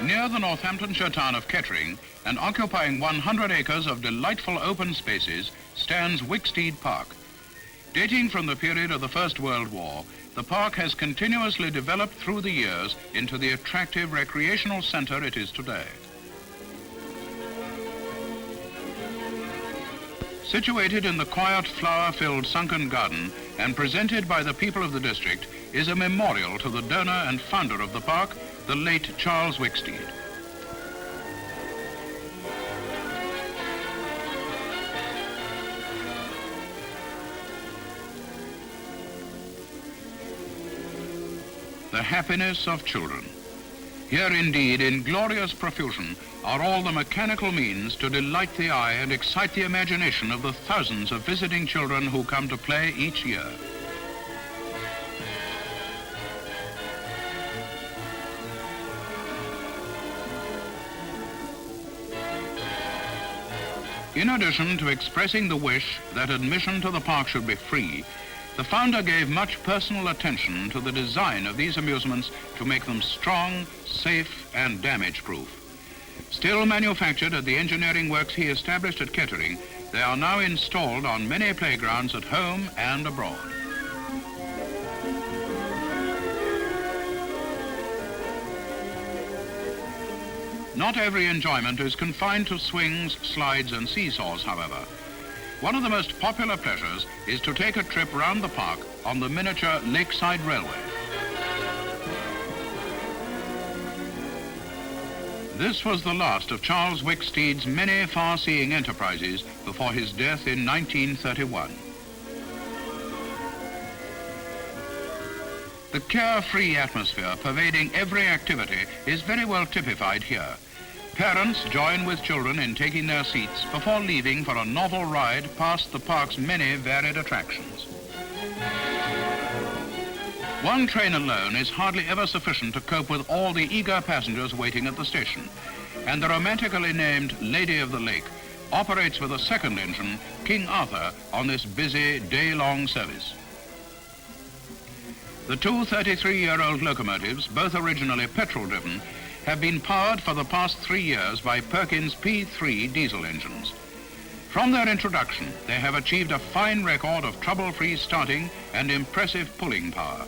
Near the Northamptonshire town of Kettering and occupying 100 acres of delightful open spaces stands Wicksteed Park. Dating from the period of the First World War, the park has continuously developed through the years into the attractive recreational centre it is today. Situated in the quiet, flower-filled sunken garden and presented by the people of the district is a memorial to the donor and founder of the park, the late Charles Wicksteed. The happiness of children. Here indeed, in glorious profusion, are all the mechanical means to delight the eye and excite the imagination of the thousands of visiting children who come to play each year. In addition to expressing the wish that admission to the park should be free, the founder gave much personal attention to the design of these amusements to make them strong, safe, and damage-proof. Still manufactured at the engineering works he established at Kettering, they are now installed on many playgrounds at home and abroad. Not every enjoyment is confined to swings, slides, and seesaws, however. One of the most popular pleasures is to take a trip round the park on the miniature lakeside railway. This was the last of Charles Wicksteed's many far-seeing enterprises before his death in 1931. The carefree atmosphere pervading every activity is very well typified here. Parents join with children in taking their seats before leaving for a novel ride past the park's many varied attractions. One train alone is hardly ever sufficient to cope with all the eager passengers waiting at the station, and the romantically named Lady of the Lake operates with a second engine, King Arthur, on this busy day-long service. The two 33-year-old locomotives, both originally petrol-driven, have been powered for the past 3 years by Perkins P3 diesel engines. From their introduction, they have achieved a fine record of trouble-free starting and impressive pulling power.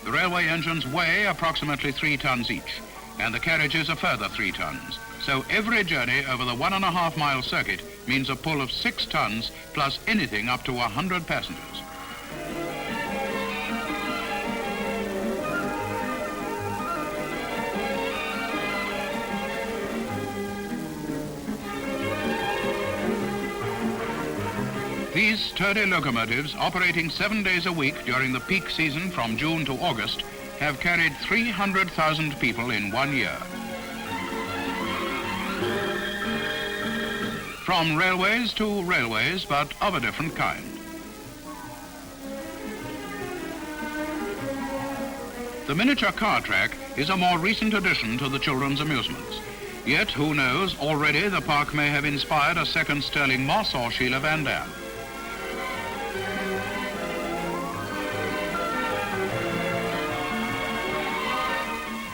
The railway engines weigh approximately 3 tons each, and the carriages a further 3 tons. So every journey over the 1.5-mile circuit means a pull of 6 tons plus anything up to 100 passengers. These sturdy locomotives, operating 7 days a week during the peak season from June to August, have carried 300,000 people in 1 year. From railways to railways, but of a different kind. The miniature car track is a more recent addition to the children's amusements. Yet, who knows, already the park may have inspired a second Sterling Moss or Sheila Van Dam.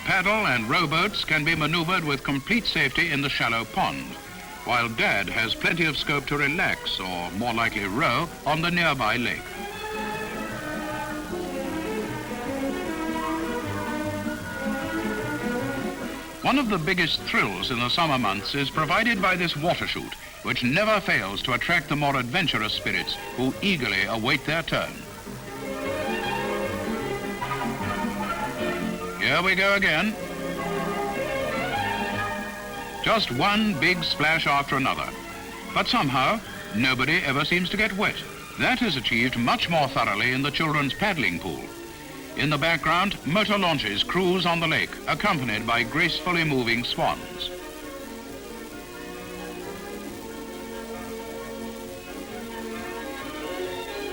Paddle and rowboats can be maneuvered with complete safety in the shallow pond, while Dad has plenty of scope to relax, or more likely row, on the nearby lake. One of the biggest thrills in the summer months is provided by this water chute, which never fails to attract the more adventurous spirits who eagerly await their turn. Here we go again. Just one big splash after another. But somehow, nobody ever seems to get wet. That is achieved much more thoroughly in the children's paddling pool. In the background, motor launches cruise on the lake, accompanied by gracefully moving swans.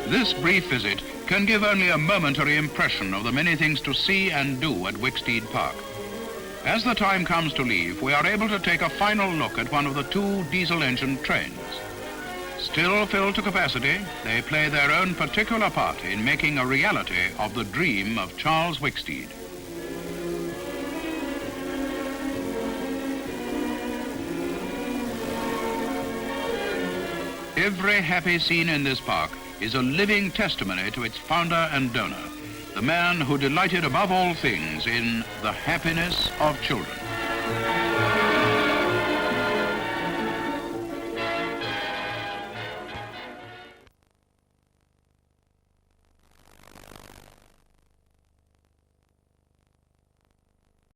This brief visit can give only a momentary impression of the many things to see and do at Wicksteed Park. As the time comes to leave, we are able to take a final look at one of the 2 diesel-engine trains. Still filled to capacity, they play their own particular part in making a reality of the dream of Charles Wicksteed. Every happy scene in this park is a living testimony to its founder and donor, the man who delighted above all things in the happiness of children.